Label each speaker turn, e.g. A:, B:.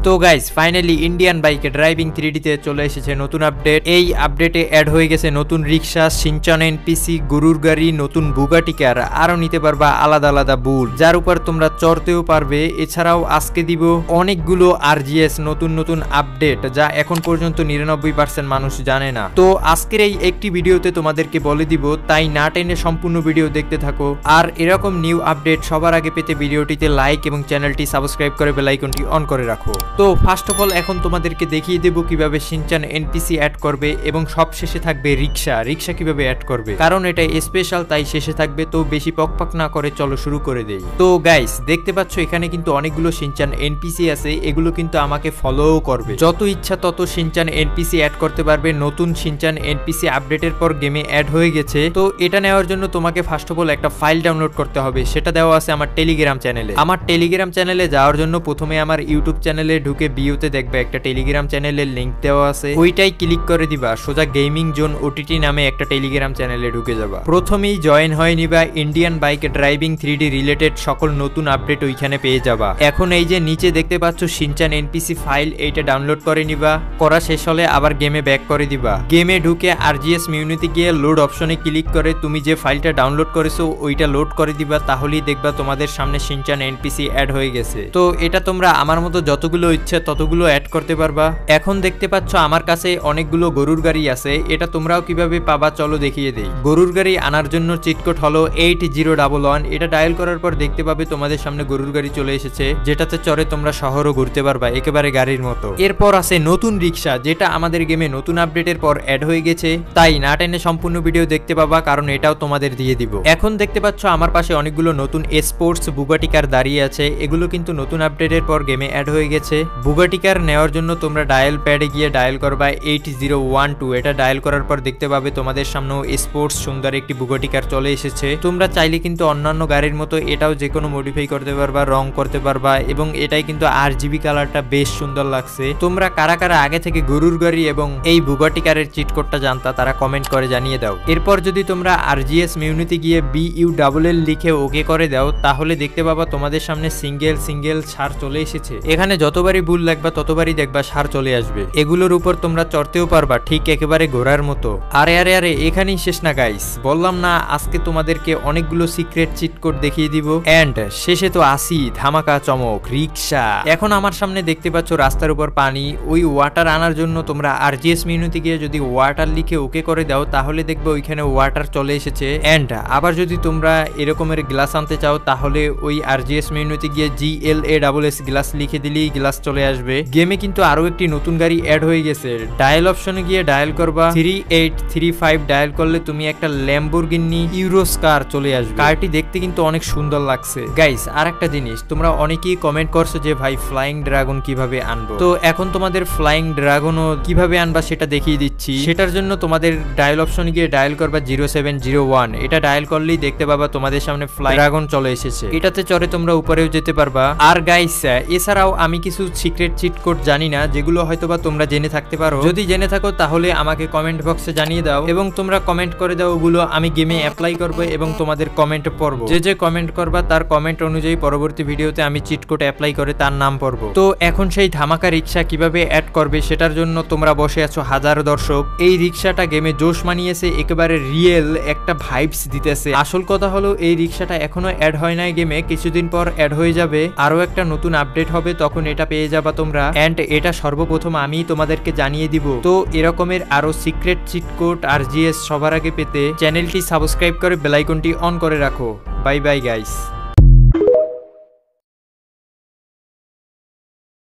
A: তো guys finally Indian বাইকে driving 3D তে চলে এসেছে নতুন আপডেট। এই আপডেটে অ্যাড হয়ে গেছে নতুন রিক্সা, শিনচান এনপিসি, গরুর গাড়ি, নতুন বুগাটি কার, আরো নিতে পারবা আলাদা আলাদা বুল যার উপর তোমরা চড়তেও পারবে। এছাড়াও আজকে দিব অনেকগুলো আরজিএস নতুন নতুন আপডেট যা এখন পর্যন্ত 99% মানুষ জানে না। তো আজকের এই একটি ভিডিওতে তোমাদেরকে বলে দিব, তাই না টেনে সম্পূর্ণ ভিডিও দেখতে থাকো। আর এরকম নিউ আপডেট সবার আগে পেতে ভিডিওটিতে লাইক এবং চ্যানেলটি সাবস্ক্রাইব করে বেল আইকনটি অন করে রাখো। তো ফার্স্ট অফ অল এখন তোমাদেরকে দেখিয়ে দেব কিভাবে শিনচান এনপিসি অ্যাড করবে এবং সব শেষে থাকবে রিক্সা কিভাবে অ্যাড করবে, কারণ এটা স্পেশাল তাই শেষে থাকবে। তো বেশি পকপাক না করে চলো শুরু করে দেই। তো গাইস দেখতে পাচ্ছ এখানে কিন্তু অনেকগুলো শিনচান এনপিসি আছে, এগুলো কিন্তু আমাকে ফলোও করবে। যত ইচ্ছা তত শিনচান এনপিসি অ্যাড করতে পারবে। নতুন শিনচান এনপিসি আপডেটের পর গেমে অ্যাড হয়ে গেছে। তো এটা নেওয়ার জন্য তোমাকে ফার্স্ট অফ অল একটা ফাইল ডাউনলোড করতে হবে, সেটা দেওয়া আছে আমার টেলিগ্রাম চ্যানেলে। আমার টেলিগ্রাম চ্যানেলে যাওয়ার জন্য প্রথমে আমার ইউটিউব চ্যানেলে ঢুকে বিওতে দেখবে একটা টেলিগ্রাম চ্যানেলের লিংক দেওয়া আছে, ওইটাই ক্লিক করে দিবা। সোজা গেমিং জোন ওটিটি নামে একটা টেলিগ্রাম চ্যানেলে ঢুকে যাবা। প্রথমেই জয়েন হয়ে নিবা, Indian bike driving 3D related সকল নতুন আপডেট ওইখানে পেয়ে যাবা। এখন এই যে নিচে দেখতে পাচ্ছ শিনচান এনপিসি ফাইল, এইটা ডাউনলোড করে নিবা। করা শেষ হলে আবার গেমে ব্যাক করে দিবা। গেমে ঢুকে আরজিএস মিউনিটি গিয়ে লোড অপশনে ক্লিক করে তুমি যে ফাইলটা ডাউনলোড করেছো ওইটা লোড করে দিবা, তাহলেই দেখবা তোমাদের সামনে শিনচান এনপিসি অ্যাড হয়ে গেছে। তো এটা তোমরা আমার মতো যতগুলো ইচ্ছে ততগুলো অ্যাড করতে পারবা। এখন দেখতে পাচ্ছ আমার কাছে অনেকগুলো গরুর গাড়ি আছে, এটা তোমরাও কিভাবে পাবা চলো দেখিয়ে দেই। গরুর গাড়ি আনার জন্য চিট কোড হলো 8011। এটা ডায়াল করার পর দেখতে পাবে তোমাদের সামনে গরুর গাড়ি চলে এসেছে, যেটাতে চড়ে তোমরা শহরও ঘুরতে পারবা একেবারে গাড়ির মতো। এরপর আছে নতুন রিক্সা, যেটা আমাদের গেমে নতুন আপডেটের পর অ্যাড হয়ে গেছে, তাই না টেনে সম্পূর্ণ ভিডিও দেখতে পাবা, কারণ এটাও তোমাদের দিয়ে দিব। এখন দেখতে পাচ্ছ আমার পাশে অনেকগুলো নতুন স্পোর্টস বুগাটি কার দাঁড়িয়ে আছে, এগুলো কিন্তু নতুন আপডেটের পর গেমে অ্যাড হয়ে গেছে। বুগাটি কার নেওয়ার জন্য তোমরা ডায়াল প্যাডে গিয়ে ডায়াল করবা 8012। এটা ডায়াল করার পর দেখতে পাবে তোমাদের সামনে স্পোর্টস সুন্দর একটি বুগাটি কার চলে এসেছে। তোমরা চাইলে কিন্তু অন্যান্য গাড়ির মতো এটাও যে কোনো মডিফাই করতে পারবা, রং করতে পারবা, এবং এটাই কিন্তু RGB কালারটা বেশ সুন্দর লাগছে। তোমরা কারা কারা আগে থেকে গরুর গাড়ি এবং এই বুগাটি কারের চিট কোডটা জানতা তারা কমেন্ট করে জানিয়ে দাও। এরপর যদি তোমরা আরজিএস মিউনিটি গিয়ে BULL লিখে ওকে করে দাও, তাহলে দেখতে পাবা তোমাদের সামনে সিঙ্গেল সার চলে এসেছে। এখানে যতবারই ভুল লাগবা ততবারই দেখবা সার চলে আসবে। এগুলোর উপর তোমরা চড়তেও পারবা ঠিক একেবারে ঘোড়ার মতো। আরে এখানেই শেষ না গাইস, বললাম না আজকে তোমাদেরকে অনেকগুলো সিক্রেট চিট কোড দেখিয়ে দিব। এন্ড শেষে তো আসি ধামাকা চমক রিক্সা। এখন আমার সামনে দেখতে পাচ্ছ রাস্তার উপর পানি, ওই ওয়াটার আনার জন্য তোমরা আরজিএস মিউনিটি গিয়ে যদি ওয়াটার লিখে ওকে করে দাও, তাহলে দেখবে ওইখানে ওয়াটার চলে এসেছে। এন্ড আবার যদি তোমরা এরকমের গ্লাস আনতে চাও, তাহলে ওই আরজিএস মিউনিটি গিয়ে GLASS গ্লাস লিখে দিলেই গ্লাস চলে আসবে। গেমে কিন্তু আরো একটি নতুন গাড়ি অ্যাড হয়ে গেছে, ডায়াল অপশনে গিয়ে ডায়াল করবা 3835। ডায়াল করলে তুমি একটা ল্যাম্বরগিনি ইউরোস কার চলে আসবে। কারটি দেখতে কিন্তু অনেক সুন্দর লাগছে। গাইস আর একটা জিনিস, তোমরা অনেকেই কমেন্ট করছো যে ভাই ফ্লাইং ড্রাগন কিভাবে আনবো। তো এখন তোমাদের ফ্লাইং ড্রাগনও কিভাবে আনবা সেটা দেখিয়ে দিচ্ছি। সেটার জন্য তোমাদের ডায়াল অপশনে গিয়ে ডায়াল করবা 0701। এটা ডায়াল করলেই দেখতে পাবা তোমাদের সামনে ফ্লাই ড্রাগন চলে এসেছে। এটাতে চড়ে তোমরা উপরেও যেতে পারবা। আর গাইস এছাড়াও আমি কিছু সিক্রেট চিট কোড জানি না, যেগুলো হয়তোবা তোমরা জেনে থাকতে পারো। যদি জেনে থাকো তাহলে আমাকে কমেন্ট বক্সে জানিয়ে দাও, এবং তোমরা কমেন্ট করে দাও, ওগুলো আমি গেমে অ্যাপ্লাই করবো এবং তোমাদের কমেন্ট পড়বো। যে কমেন্ট করবা তার কমেন্ট অনুযায়ী পরবর্তী ভিডিওতে আমি চিট কোড অ্যাপ্লাই করে তার নাম পড়বো। তো এখন সেই ধামাকা রিক্সা কিভাবে অ্যাড করবে সেটার জন্য তোমরা বসে আছো হাজার দর্শক। এই রিক্সাটা গেমে জোশ মানিয়েছে, একেবারে রিয়েল একটা ভাইবস দিতেছে। আসল কথা হলো এই রিক্সাটা এখনো অ্যাড হয় নাই গেমে, কিছুদিন পর অ্যাড হয়ে যাবে। আরো একটা নতুন আপডেট হবে, তখন এটা পেয়ে যাবা তোমরা। এন্ড এটা সর্বপ্রথম আমি তোমাদেরকে জানিয়ে দিব। তো এরকমের আরো সিক্রেট চিট কোড আরজিএস সবার আগে পেতে চ্যানেলটি সাবস্ক্রাইব করে বেল আইকনটি অন করে রাখো। Bye bye guys.